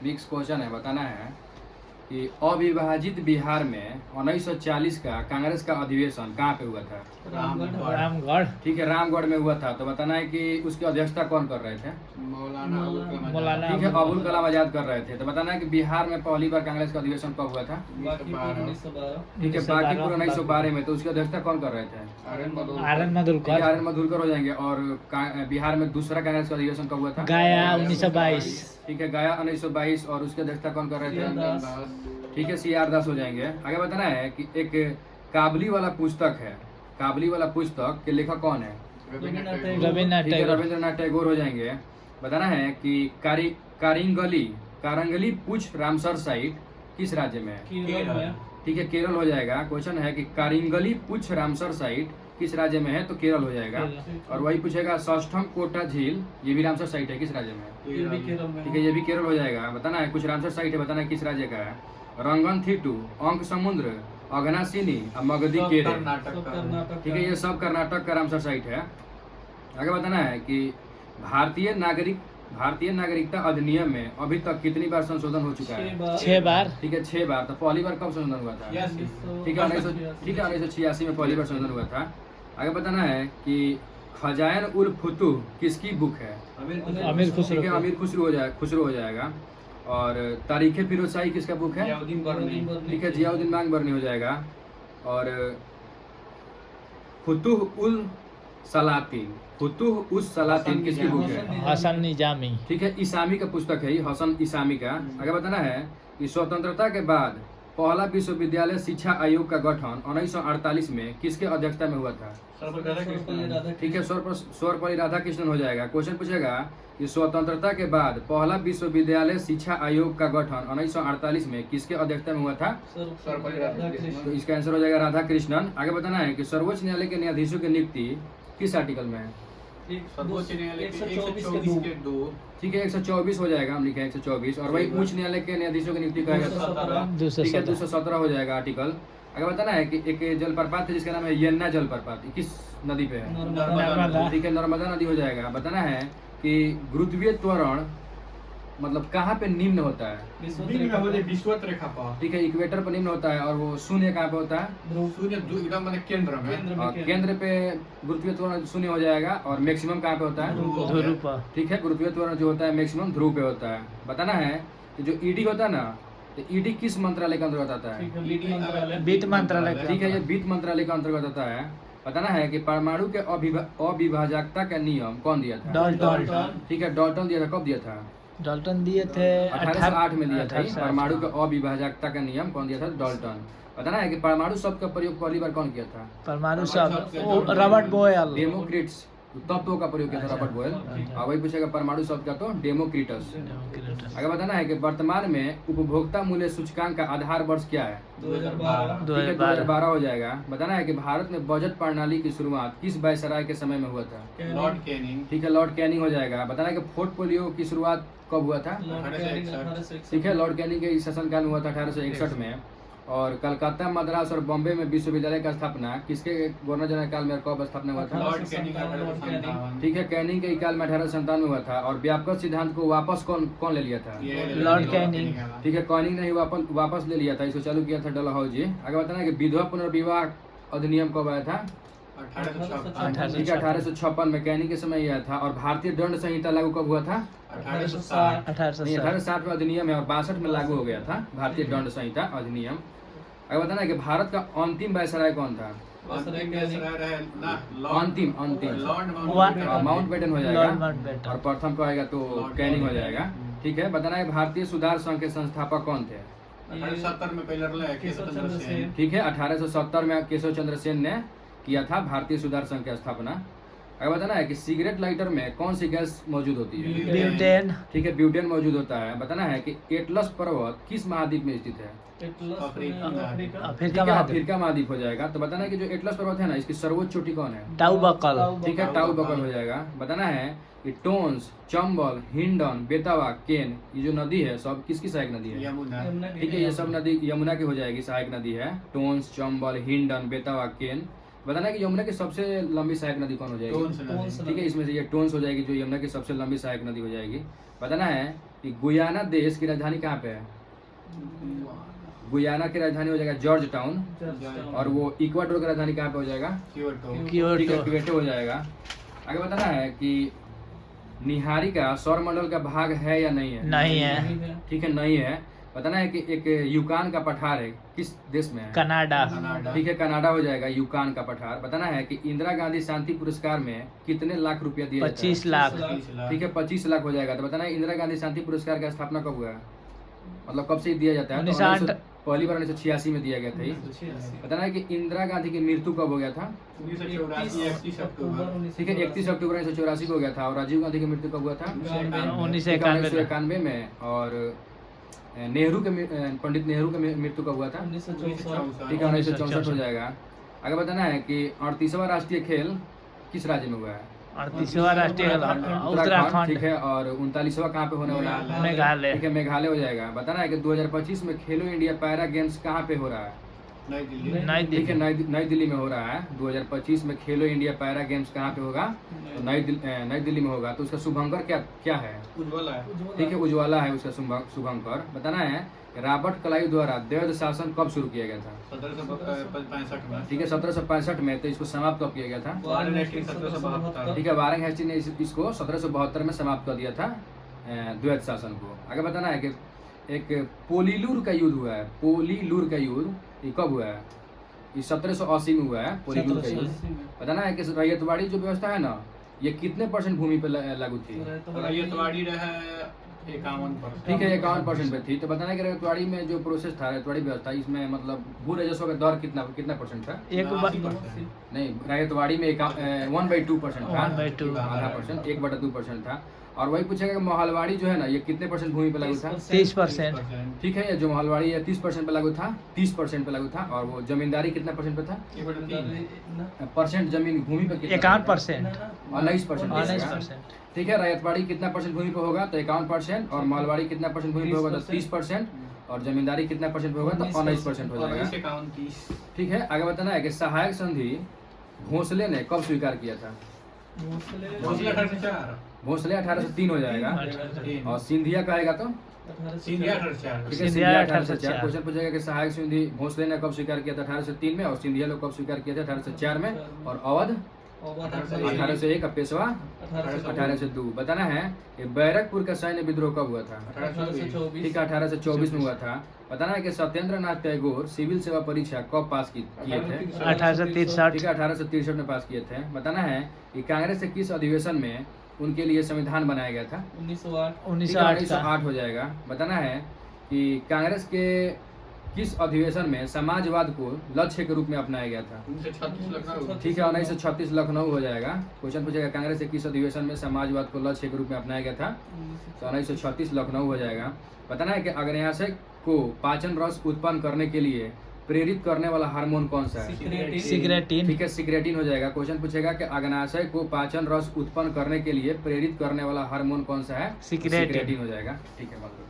Mix question है। बताना है कि अविभाजित बिहार में 1940 का कांग्रेस का अधिवेशन कहाँ पे हुआ था? रामगढ़। ठीक है, रामगढ़ में हुआ था। तो बताना है कि उसकी अध्यक्षता कौन कर रहे थे? मौलाना ठीक है, अबुल कलाम आजाद कर रहे थे। तो बताना है कि बिहार में पहली बार कांग्रेस का अधिवेशन कब हुआ था? ठीक है, बांकीपुर 1912 में। तो उसकी अध्यक्षता कौन कर रहे थे? आर.एन. मधुकर। आर.एन. मधुकर हो जाएंगे। और बिहार में दूसरा कांग्रेस का अधिवेशन कब हुआ था? गया 1922। ठीक है, गया 1922। और उसकी अध्यक्षता कौन कर रहे थे? ठीक है, सी.आर. दास हो जाएंगे। आगे बताना है कि एक काबली वाला पुस्तक है, काबली वाला पुस्तक के लेखक कौन है? रविन्द्रनाथ ठीक है, टैगोर। रविंद्रनाथ टैगोर हो जाएंगे। बताना है कि कारंगली पुछ रामसर साइट किस राज्य में है? ठीक है, केरल हो जाएगा। क्वेश्चन है कि कारंगली पुछ रामसर साइट किस राज्य में है? तो केरल हो जाएगा। और वही पूछेगा सष्टम कोटा झील, ये भी रामसर साइट है, किस राज्य में है? ठीक है, ये भी केरल हो जाएगा। बताना है कुछ रामसर साइट है, बताना है किस राज्य का है? रंगन थीटू, अंक समुद्र, अघनासिनी और मगधी केरे। ठीक है, ये सब कर्नाटक का रामसर साइट है। आगे बताना है कि भारतीय नागरिकता अधिनियम में अभी तक कितनी बार संशोधन हो चुका है? 6 बार। ठीक है, 6 बार। तो पहली बार कब संशोधन हुआ था? ठीक है, 1986 में पहली बार संशोधन हुआ था। आगे बताना है कि खजायन उल फुतुह किसकी बुक है? अमीर खुसरो। ठीक है, अमीर खुसरो हो जाएगा। और तारीख फिरोजशाही किसका बुक है? ठीक है, जियाउद्दीन बांग बरनी हो जाएगा। और फुतुह उस सलातीन किसकी बुक है? हसन निजामी। ठीक है, ईसामी का पुस्तक है, हसन ईसामी का। आगे बताना है कि स्वतंत्रता के बाद पहला विश्वविद्यालय शिक्षा आयोग का गठन 1948 में किसके अध्यक्षता में हुआ था? ठीक है, सर्वपल्ली राधाकृष्णन हो जाएगा। क्वेश्चन पूछेगा कि स्वतंत्रता के बाद पहला विश्वविद्यालय शिक्षा आयोग का गठन 1948 में किसके अध्यक्षता में हुआ था? तो इसका आंसर हो जाएगा राधाकृष्णन। आगे बताना है कि सर्वोच्च न्यायालय के न्यायाधीशों की नियुक्ति किस आर्टिकल में है? सर्वोच्च न्यायालय के 124 के 2। ठीक है, 124 हो जाएगा, हम लिखे 124। और वही उच्च न्यायालय के न्यायाधीशों की नियुक्ति करेगा। ठीक है, 217 हो जाएगा आर्टिकल। आगे बताना है कि एक जलप्रपात है जिसका नाम है यन्ना जलप्रपात, किस नदी पे है? ठीक है, नर्मदा नदी हो जाएगा। बताना है कि गुरुत्वीय त्वरण मतलब कहाँ पे निम्न होता है? विषुवत रेखा पर। ठीक है, इक्वेटर पर निम्न होता है। और वो शून्य कहाँ पे होता है? शून्य एकदम माने केंद्र में। केंद्र पे गुरुत्वीय त्वरण शून्य हो जाएगा। और मैक्सिमम कहाँ पे होता है? ध्रुव पर। ठीक है, गुरुत्वीय त्वरण जो होता है मैक्सिमम ध्रुव पे होता है। बताना है कि जो ईडी होता है ना, तो ईडी किस मंत्रालय के अंतर्गत आता है? वित्त मंत्रालय। ठीक है, ये वित्त मंत्रालय के अंतर्गत आता है। बताना है कि परमाणु के अविभाजकता का नियम कौन दिया था? डाल्टन। ठीक है, डाल्टन दिया था। कब दिया था? डाल्टन दिए थे 1808 में दिया था। 1808। परमाणु के अविभाजकता का नियम कौन दिया था? डाल्टन। बताना है कि परमाणु शब्द का प्रयोग पहली बार कौन किया था? परमाणु शब्द रॉबर्ट बोयल। डेमोक्रिट्स तत्वों का प्रयोग किया था रॉबर्ट बोयल। और वही पूछेगा परमाणु शब्द का तो डेमोक्रिटस। आगे बताना है कि वर्तमान में उपभोक्ता मूल्य सूचकांक का आधार वर्ष क्या है? 2012 हो जाएगा। बताना है कि भारत में बजट प्रणाली की शुरुआत किस वायसराय के समय में हुआ था? Lord Canning. ठीक है, लॉर्ड कैनिंग हो जाएगा। बताना है कि पोर्टफोलियो की शुरुआत कब हुआ था? 1861। ठीक है, लॉर्ड कैनिंग के शासनकाल में हुआ था 1861 में। और कलकत्ता, मद्रास और बॉम्बे में विश्वविद्यालय का स्थापना किसके गवर्नर जनरल काल में कब स्थापना हुआ था? Lord Canning 1857। ठीक है, कैनिंग के काल में 1857 में हुआ था। और व्यापक सिद्धांत को वापस कौन ले लिया था? Lord Canning. ठीक है, कैनिंग ने ही वापस ले लिया था, इसको चालू किया था डलहौजी। आगे बताना है कि विधवा पुनर्विवाह अधिनियम कब आया था? 1856। ठीक है, 1856 में कैनिंग के समय आया था। और भारतीय दंड संहिता लागू कब हुआ था? 1860। 1860 में अधिनियम है और 62 में लागू हो गया था भारतीय दंड संहिता अधिनियम। आगे बताना है कि भारत का अंतिम वायसराय कौन था? अंतिम माउंटबेटन हो जाएगा। और प्रथम को आएगा तो कैनिंग हो जाएगा। ठीक है, बताना है भारतीय सुधार संघ के संस्थापक कौन थे? 1870 में पहले केशव चंद्र सेन। ठीक है, 1870 में केशव चंद्र सेन ने किया था भारतीय सुधार संघ की स्थापना। अगर बताना है कि सिगरेट लाइटर में कौन सी गैस मौजूद होती है? ब्यूटेन। ठीक है, ब्यूटेन मौजूद होता है। बताना है कि एटलस पर्वत किस महाद्वीप में स्थित है? अफ्रीका महाद्वीप हो जाएगा। तो बताना है कि जो एटलस पर्वत है ना, इसकी सर्वोच्च चोटी कौन है? टाउबकल। ठीक है, टाउबकल हो जाएगा। बताना है कि टोन्स, चंबल, हिंडन, बेतवा, केन, ये जो नदी है सब किसकी सहायक नदी है? यमुना। ठीक है, ये सब नदी यमुना की हो जाएगी, सहायक नदी है। टोन्स, चंबल, हिंडन, बेतवा, केन। बताना है कि यमुना की सबसे लंबी सहायक नदी कौन हो जाएगी? ठीक है, इसमें से ये टोन्स हो जाएगी जो यमुना की सबसे लंबी सहायक नदी हो जाएगी। बताना है कि गुयाना देश की राजधानी कहाँ पे है? गुयाना की राजधानी हो जाएगा जॉर्ज टाउन, और वो इक्वाडोर की राजधानी कहाँ पे हो जाएगा? क्योटो। ठीक है, क्योटो। क्वेटो हो जाएगा। आगे बताना है कि निहारिका सौरमंडल का भाग है या नहीं है? नहीं है। ठीक है, नहीं है। बताना है कि एक यूकान का पठार है किस देश में है? कनाडा। कनाडा। ठीक है, कनाडा हो जाएगा यूकान का पठार। बताना है कि इंदिरा गांधी शांति पुरस्कार में कितने लाख रुपया दिया जाता है? 25 लाख। 30 लाख। ठीक है, 25 लाख हो जाएगा। तो बताना है इंदिरा गांधी शांति पुरस्कार का स्थापना कब हुआ है, मतलब कब से दिया जाता है? तो 1908 पहली बार 1986 में दिया गया था ये। बताना है कि इंदिरा गांधी की मृत्यु कब हो गया था? 1984 31 अक्टूबर। ठीक है, 31 अक्टूबर 1984 को हो गया था। और राजीव गांधी की मृत्यु कब हुआ था? 1991 1991 में। और नेहरू के पंडित नेहरू की मृत्यु कब हुआ था? 1964। ठीक है, 1964 हो जाएगा। आगे बताना है कि 38वां राष्ट्रीय खेल किस राज्य में हुआ है? 38वां राष्ट्रीय उत्तराखंड। उत्तराखंड। ठीक है, और 39वां कहाँ पे होने वाला है? मेघालय। ठीक है, मेघालय हो जाएगा। बताना है कि 2025 में खेलो इंडिया पैरा गेम्स कहाँ पे हो रहा है? नई दिल्ली। नई ठीक है, दिल्ली। नई दिल्ली में हो रहा है। 2025 में खेलो इंडिया पैरा गेम्स कहाँ पे होगा? तो नई दिल्ली में होगा। तो उसका शुभंकर क्या है? उज्ज्वला है। ठीक है, उज्ज्वला है उसका शुभंकर। बताना है रॉबर्ट क्लाइव द्वारा द्वैध शासन कब शुरू किया गया था? 1765 में। ठीक है, 1765 में। तो इसको समाप्त कब किया गया था? Warren Hastings 1772। ठीक है, वारेन हेस्टिंग्स ने इसको 1772 में समाप्त कर दिया था द्वैध शासन को। आगे बताना है कि एक पोलीलूर का युद्ध हुआ है। पोलीलूर का युद्ध ये कब हुआ है? ये 1780 में हुआ है पोलीलूर का युद्ध। बताना है कि रैयतवाड़ी जो व्यवस्था है ना, ये कितने % भूमि पे लागू थी? रैयतवाड़ी रहे 51%। ठीक है, 51% पे थी। तो बताना है कि रैयतवाड़ी में जो प्रोसेस था, रैयतवाड़ी व्यवस्था, इसमें मतलब भू राजस्व का दर कितना % था? एक 80%। नहीं, रैयतवाड़ी में 1/2% था। 1/2। आधा % 1/2% था। और वही पूछेगा कि मोहलवाड़ी जो है ना, ये कितने % भूमि पे लागू था? 30%। ठीक है, ये जो मोहलवाड़ी है 30% पे लागू था। 30% पे लागू था। और वो जमींदारी कितना % पे था? 1/3। जमीन भूमि पे कितना? 51%। 19%। 19%। ठीक है, रैयतवाड़ी कितना % भूमि पे होगा? तो 51%। और मालवाड़ी कितना % भूमि पे होगा? तो 30%। और जमींदारी कितना % पे होगा? तो 19% हो जाएगा। 51-30। ठीक है, आगे बताना है कि सहायक संधि भोसले ने कब स्वीकार किया था? भोसले 1804। भोसले 1803 हो जाएगा। और सिंधिया कहेगा तो? सिंधिया 1804। ठीक है, सिंधिया सिंधिया 1804। 1804। क्वेश्चन पूछेगा कि सहायक संधि भोसले ने कब स्वीकार किया था? 1803 में। और सिंधिया लोग कब स्वीकार किया था? 1804 में। और अवध 1801। और पेशवा 1802। बताना है कि बैरकपुर का सैन्य विद्रोह कब हुआ था? 1824। ठीक है, 1824 में हुआ था। बताना है कि सत्येंद्र नाथ टैगोर सिविल सेवा परीक्षा कब पास किए थे? 1863। ठीक है, 1863 में पास किए थे। बताना है कि कांग्रेस के किस अधिवेशन में उनके लिए संविधान बनाया गया था? 1908 का। 1908 हो जाएगा। बताना है कि कांग्रेस के किस अधिवेशन में समाजवाद को लक्ष्य के रूप में अपनाया गया था? 1936 लखनऊ। ठीक है, 1936 लखनऊ हो जाएगा। क्वेश्चन पूछेगा कांग्रेस के किस अधिवेशन में समाजवाद को लक्ष्य के रूप में अपनाया गया था? तो 1936 लखनऊ हो जाएगा। बताना है कि अग्न्याशय को पाचन रस उत्पन्न करने के लिए प्रेरित करने वाला हार्मोन कौन सा है? सिगरेटिन। ठीक है, सिगरेटिन हो जाएगा। क्वेश्चन पूछेगा कि अग्न्याशय को पाचन रस उत्पन्न करने के लिए प्रेरित करने वाला हार्मोन कौन सा है? सिगरेटिन। सिगरेटिन हो जाएगा। ठीक है, बात करो।